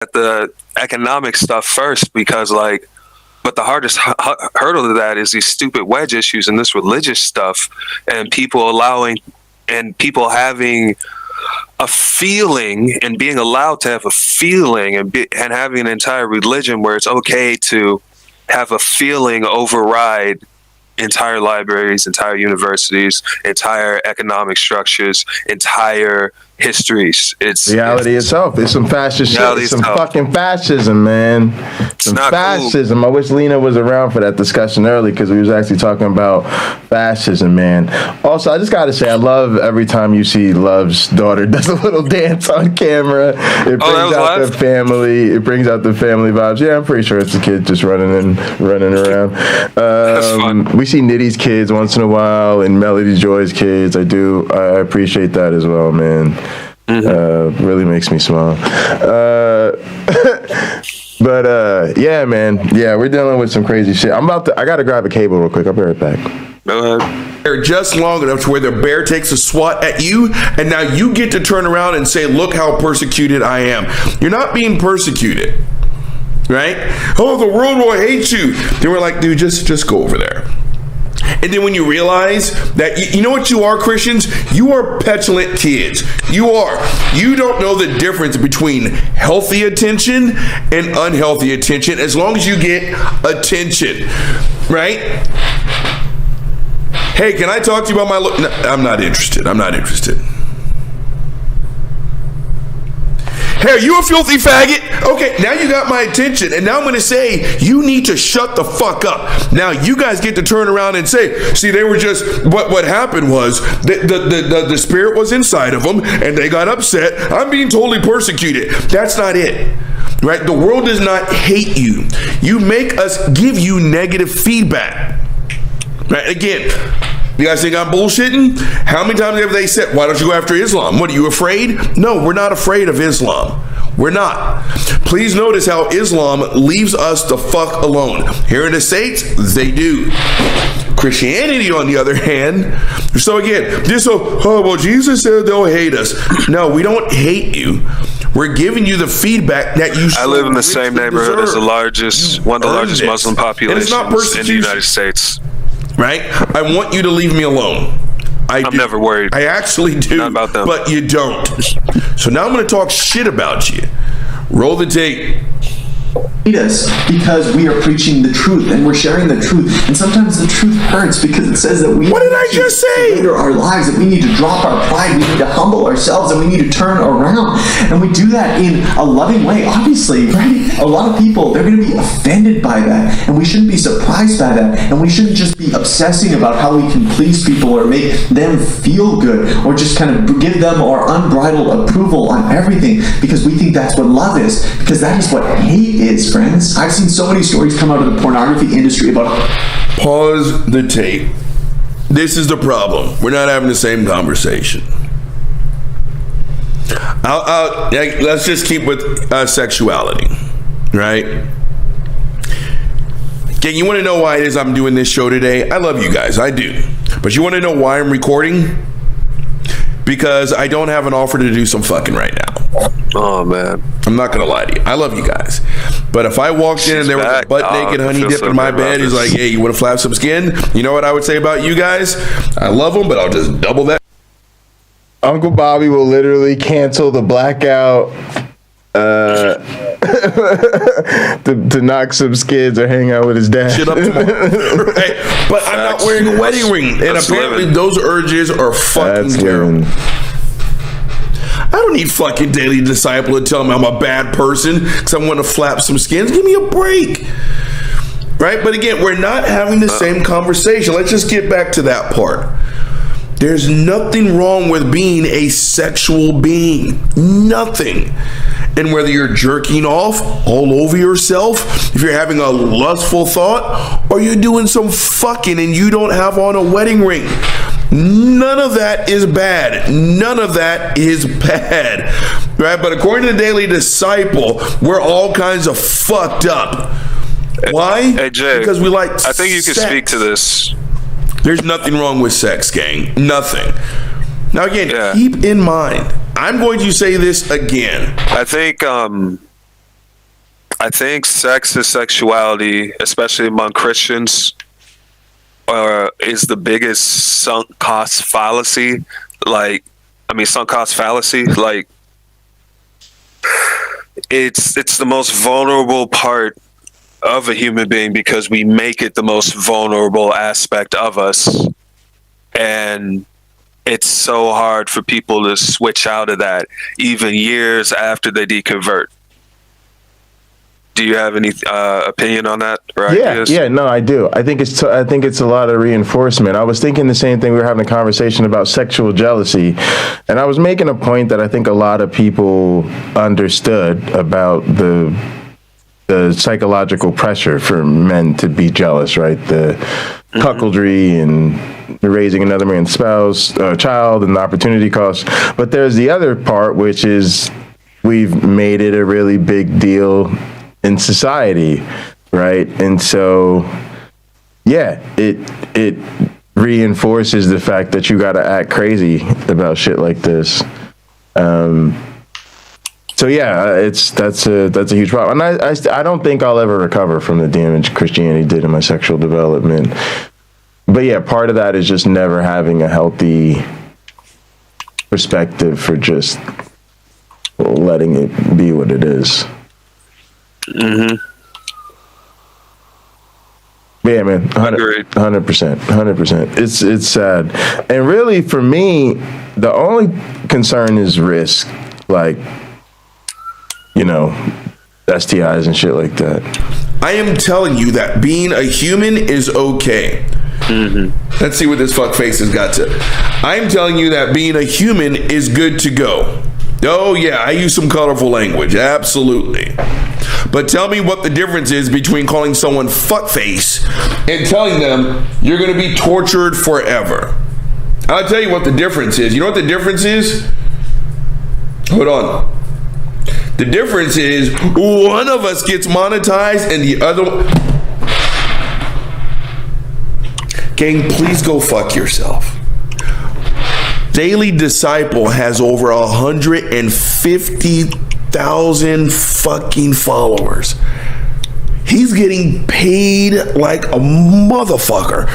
at the economic stuff first, because like, but the hardest hurdle to that is these stupid wedge issues and this religious stuff, and people having a feeling and being allowed to have a feeling and having an entire religion where it's okay to have a feeling override entire libraries, entire universities, entire economic structures, entire histories. It's reality itself. It's some fascist shit. It's some fucking fascism, man. Some fascism. Cool. I wish Lena was around for that discussion early, because we was actually talking about fascism, man. Also, I just gotta say, I love every time you see Love's daughter does a little dance on camera. It brings out the family. It brings out the family vibes. Yeah, I'm pretty sure it's the kid just running around. That's fun. We see Nitty's kids once in a while and Melody Joy's kids. I appreciate that as well, man. Mm-hmm. Really makes me smile. But yeah, man. Yeah, we're dealing with some crazy shit. I gotta grab a cable real quick. I'll be right back. Go ahead. They're just long enough to where the bear takes a swat at you, and now you get to turn around and say, look how persecuted I am. You're not being persecuted, right? Oh, the world will hate you. They were like, dude, just go over there. And then when you realize that, you know what you are, Christians? You are petulant kids. You are. You don't know the difference between healthy attention and unhealthy attention, as long as you get attention, right? Hey, can I talk to you about my look? No, I'm not interested. Hey, are you a filthy faggot? Okay, now you got my attention, and now I'm going to say you need to shut the fuck up. Now you guys get to turn around and say, see, they were just, what happened was the spirit was inside of them, and they got upset. I'm being totally persecuted. That's not it, right? The world does not hate you. You make us give you negative feedback, right? Again, you guys think I'm bullshitting? How many times have they said, why don't you go after Islam? What, are you afraid? No, we're not afraid of Islam. We're not. Please notice how Islam leaves us the fuck alone. Here in the States, they do. Christianity, on the other hand, so again, well, Jesus said they'll hate us. No, we don't hate you. We're giving you the feedback that you should. I live in the same neighborhood as one of the largest Muslim populations in the United States. Right? I want you to leave me alone. I'm never worried. I actually do. Not about them. But you don't. So now I'm going to talk shit about you. Roll the tape. Us because we are preaching the truth and we're sharing the truth, and sometimes the truth hurts because it says that we. What did I just say? Surrender our lives, that we need to drop our pride, we need to humble ourselves, and we need to turn around, and we do that in a loving way. Obviously, right? A lot of people, they're going to be offended by that, and we shouldn't be surprised by that, and we shouldn't just be obsessing about how we can please people or make them feel good or just kind of give them our unbridled approval on everything because we think that's what love is, because that is what hate is, friends. I've seen so many stories come out of the pornography industry about. Pause the tape. This is the problem. We're not having the same conversation. Let's just keep with sexuality, right? Okay, you want to know why it is I'm doing this show today? I love you guys, I do. But you want to know why I'm recording? Because I don't have an offer to do some fucking right now. Oh, man. I'm not going to lie to you. I love you guys. But if I walked in and there was a butt-naked honey dip in my bed, he's like, hey, you want to flap some skin? You know what I would say about you guys? I love them, but I'll just double that. Uncle Bobby will literally cancel the blackout to knock some skids or hang out with his dad. Shit up tomorrow. Right? But I'm not wearing a wedding ring. And apparently those urges are fucking terrible. I don't need fucking Daily Disciple to tell me I'm a bad person because I want to flap some skins. Give me a break. Right? But again, we're not having the same conversation. Let's just get back to that part. There's nothing wrong with being a sexual being. Nothing. And whether you're jerking off all over yourself, if you're having a lustful thought, or you're doing some fucking and you don't have on a wedding ring, none of that is bad. None of that is bad. Right? But according to the Daily Disciple, we're all kinds of fucked up. Why? Hey, Jay, because we like I think you can speak to this. There's nothing wrong with sex, gang. Nothing. Now, again, keep in mind, I'm going to say this again. I think I think sex and sexuality, especially among Christians, is the biggest sunk cost fallacy. Sunk cost fallacy. Like, it's the most vulnerable part of a human being because we make it the most vulnerable aspect of us, and it's so hard for people to switch out of that even years after they deconvert. Do you have any opinion on that? No, I do. I think it's a lot of reinforcement. I was thinking the same thing. We were having a conversation about sexual jealousy, and I was making a point that I think a lot of people understood about the psychological pressure for men to be jealous, right? The cuckoldry and raising another man's child, and the opportunity cost. But there's the other part, which is we've made it a really big deal in society, right? And so, yeah, it reinforces the fact that you got to act crazy about shit like this. So yeah, that's a huge problem, and I don't think I'll ever recover from the damage Christianity did in my sexual development. But yeah, part of that is just never having a healthy perspective for just letting it be what it is. Mm-hmm. Yeah, man, 100%. It's sad, and really for me, the only concern is risk, like, you know, STIs and shit like that. I am telling you that being a human is okay. Mm-hmm. Let's see what this fuckface has got to. I'm telling you that being a human is good to go. Oh yeah, I use some colorful language, absolutely. But tell me what the difference is between calling someone fuckface and telling them you're going to be tortured forever. I'll tell you what the difference is. You know what the difference is? Hold on. The difference is one of us gets monetized and the other one... Gang, please go fuck yourself. Daily Disciple has over 150,000 fucking followers. He's getting paid like a motherfucker.